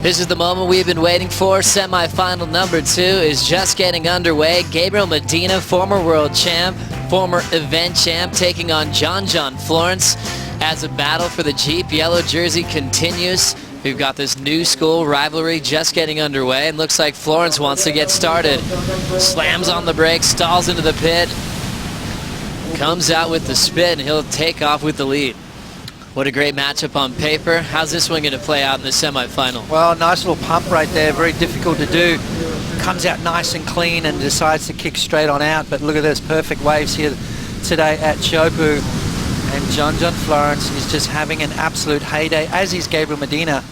This is the moment we've been waiting for. Semi-final number 2 is just getting underway. Gabriel Medina, former world champ, former event champ, taking on John Florence as a battle for the Jeep yellow jersey continues. We've got this new school rivalry just getting underway, and looks like Florence wants to get started. Slams on the brakes, stalls into the pit, comes out with the spin, and he'll take off with the lead. What a great matchup on paper. How's this one going to play out in the semifinal? Well, nice little pump right there. Very difficult to do. Comes out nice and clean and decides to kick straight on out. But look at this, perfect waves here today at Teahupo'o. And John Florence is just having an absolute heyday, as is Gabriel Medina.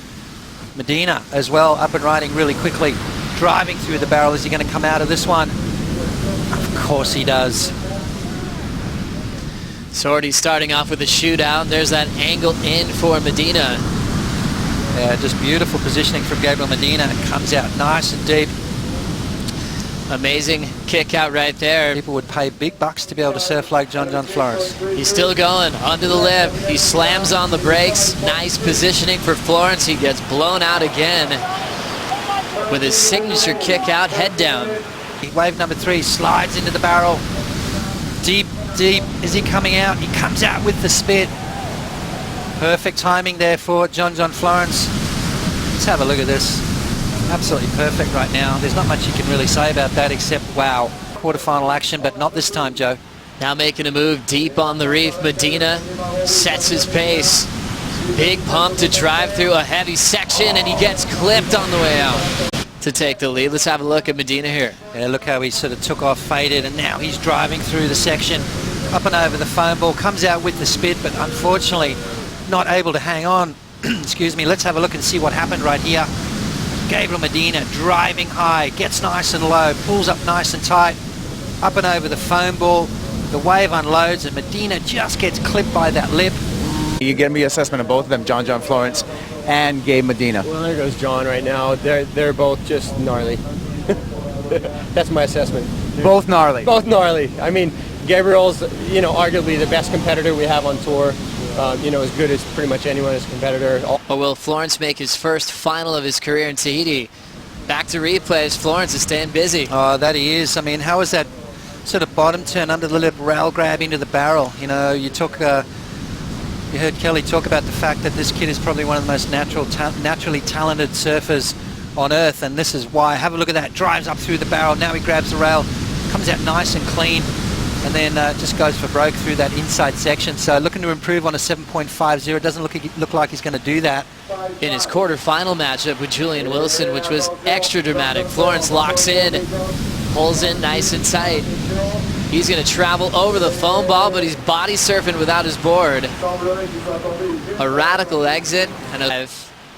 Medina as well, up and riding really quickly. Driving through the barrel. Is he going to come out of this one? Of course he does. So already starting off with a shootout. There's that angle in for Medina. Yeah, just beautiful positioning from Gabriel Medina. It comes out nice and deep. Amazing kick out right there. People would pay big bucks to be able to surf like John Florence. He's still going under the lip. He slams on the brakes. Nice positioning for Florence. He gets blown out again with his signature kick out, head down. Wave number 3 slides into the barrel. Deep. Is he coming out? He comes out with the spit. Perfect timing there for John Florence. Let's have a look at this. Absolutely perfect right now. There's not much you can really say about that except, wow, quarterfinal action, but not this time, Joe. Now making a move deep on the reef. Medina sets his pace. Big pump to drive through a heavy section, and he gets clipped on the way out to take the lead. Let's have a look at Medina here. Yeah, look how he sort of took off, faded, and now he's driving through the section, up and over the foam ball, comes out with the spit, but unfortunately not able to hang on. Excuse me. Let's have a look and see what happened right here. Gabriel Medina driving high, gets nice and low, pulls up nice and tight, up and over the foam ball. The wave unloads, and Medina just gets clipped by that lip. You get me assessment of both of them, John Florence and Gabe Medina. Well, there goes John right now. They're both just gnarly. That's my assessment. Both gnarly. Both gnarly. I mean, Gabriel's, arguably the best competitor we have on tour. As good as pretty much anyone as a competitor. Or will Florence make his first final of his career in Tahiti? Back to replays. Florence is staying busy. Oh, that he is. I mean, how was that sort of bottom turn under the lip rail grab into the barrel? You heard Kelly talk about the fact that this kid is probably one of the most naturally talented surfers on earth, and this is why. Have a look at that. Drives up through the barrel. Now he grabs the rail, comes out nice and clean, and then just goes for broke through that inside section. So looking to improve on a 7.50. It doesn't look like he's going to do that. In his quarterfinal matchup with Julian Wilson, which was extra dramatic, Florence locks in, pulls in nice and tight. He's going to travel over the foam ball, but he's body surfing without his board. A radical exit, and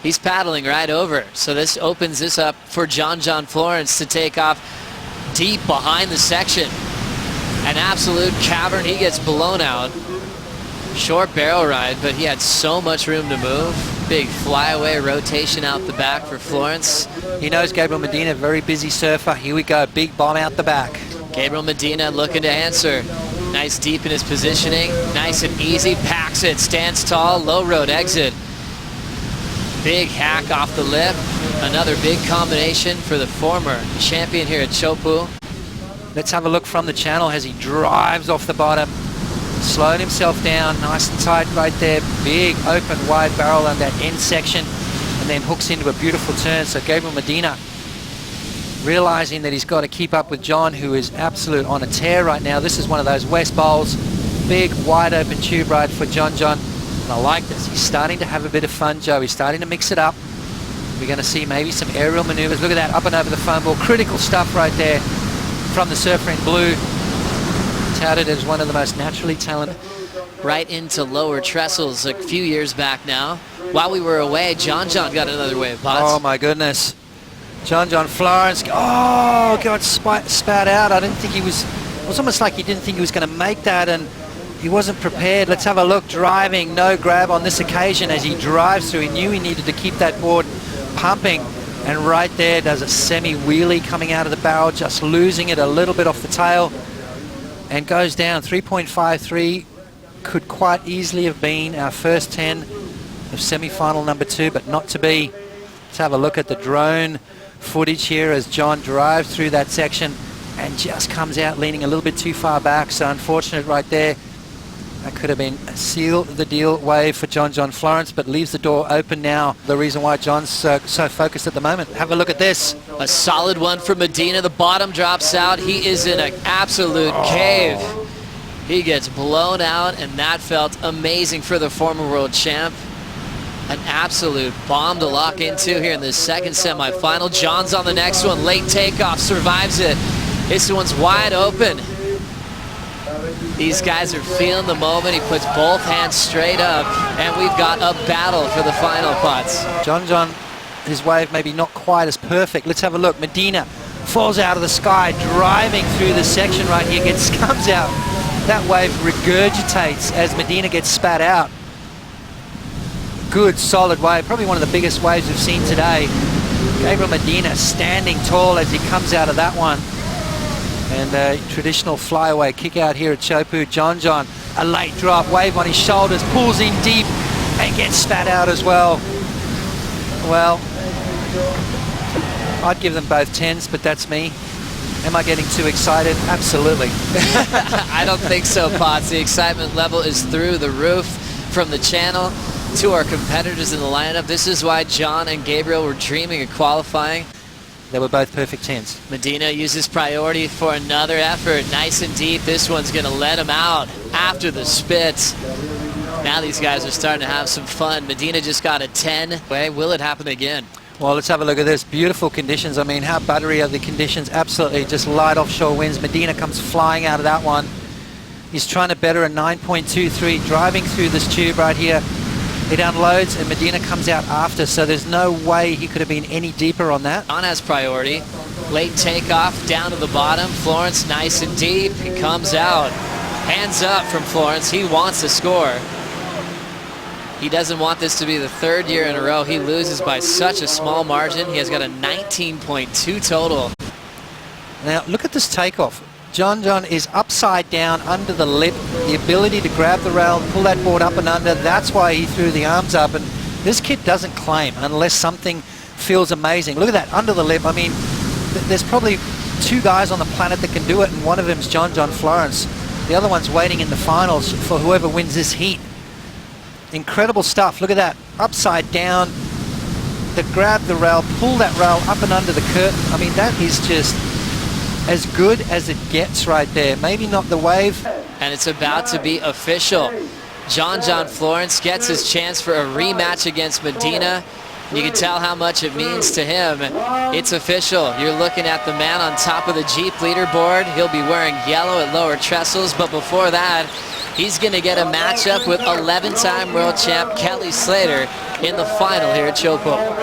he's paddling right over. So this opens this up for John Florence to take off deep behind the section. An absolute cavern. He gets blown out. Short barrel ride, but he had so much room to move. Big flyaway rotation out the back for Florence. He knows Gabriel Medina, very busy surfer. Here we go, big bomb out the back. Gabriel Medina looking to answer. Nice deep in his positioning. Nice and easy. Packs it. Stands tall. Low road exit. Big hack off the lip. Another big combination for the former champion here at Teahupo'o. Let's have a look from the channel as he drives off the bottom. Slowed himself down. Nice and tight right there. Big open wide barrel on that end section. And then hooks into a beautiful turn. So Gabriel Medina, realizing that he's got to keep up with John, who is absolute on a tear right now. This is one of those West Bowls. Big, wide open tube ride for John. And I like this. He's starting to have a bit of fun, Joe. He's starting to mix it up. We're going to see maybe some aerial maneuvers. Look at that, up and over the foam ball. Critical stuff right there from the surfer in blue. Touted as one of the most naturally talented. Right into lower trestles a few years back now. While we were away, John got another wave. Oh, my goodness. John Florence, got spat out. I didn't think it was almost like he didn't think he was going to make that, and he wasn't prepared. Let's have a look. Driving, no grab on this occasion as he drives through. He knew he needed to keep that board pumping, and right there does a semi-wheelie coming out of the barrel, just losing it a little bit off the tail, and goes down. 3.53 could quite easily have been our first 10 of semi-final number 2, but not to be. Let's have a look at the drone footage here as John drives through that section and just comes out leaning a little bit too far back. So unfortunate right there. That could have been a seal the deal wave for John Florence, but leaves the door open now. The reason why John's so focused at the moment. Have a look at this. A solid one for Medina. The bottom drops out. He is in an absolute cave. He gets blown out, and that felt amazing for the former world champ. An absolute bomb to lock into here in the second semifinal. John's on the next one. Late takeoff, survives it. This one's wide open. These guys are feeling the moment. He puts both hands straight up, and we've got a battle for the final putts. John, his wave maybe not quite as perfect. Let's have a look. Medina falls out of the sky, driving through the section right here, comes out. That wave regurgitates as Medina gets spat out. Good, solid wave. Probably one of the biggest waves we've seen today. Gabriel Medina standing tall as he comes out of that one. And a traditional flyaway kick out here at Teahupo'o. John, a late drop, wave on his shoulders, pulls in deep and gets spat out as well. Well, I'd give them both 10s, but that's me. Am I getting too excited? Absolutely. I don't think so, Potts. The excitement level is through the roof from the channel to our competitors in the lineup. This is why John and Gabriel were dreaming of qualifying. They were both perfect 10s. Medina uses priority for another effort. Nice and deep. This one's going to let him out after the spits. Now these guys are starting to have some fun. Medina just got a 10. Will it happen again? Well, let's have a look at this. Beautiful conditions. I mean, how buttery are the conditions? Absolutely just light offshore winds. Medina comes flying out of that one. He's trying to better a 9.23, driving through this tube right here. It unloads and Medina comes out after, so there's no way he could have been any deeper on that. John has priority. Late takeoff down to the bottom. Florence nice and deep. He comes out. Hands up from Florence. He wants to score. He doesn't want this to be the third year in a row. He loses by such a small margin. He has got a 19.2 total. Now look at this takeoff. John is upside down under the lip. The ability to grab the rail, pull that board up and under, that's why he threw the arms up. And this kid doesn't claim unless something feels amazing. Look at that, under the lip. I mean, there's probably 2 guys on the planet that can do it, and one of them's John Florence. The other one's waiting in the finals for whoever wins this heat. Incredible stuff. Look at that, upside down. To grab the rail, pull that rail up and under the curtain. I mean, that is just as good as it gets right there. Maybe not the wave. And it's about to be official. John Florence gets his chance for a rematch against Medina. You can tell how much it means to him. It's official. You're looking at the man on top of the Jeep leaderboard. He'll be wearing yellow at lower trestles, but before that, he's going to get a matchup with 11-time world champ Kelly Slater in the final here at Teahupo'o.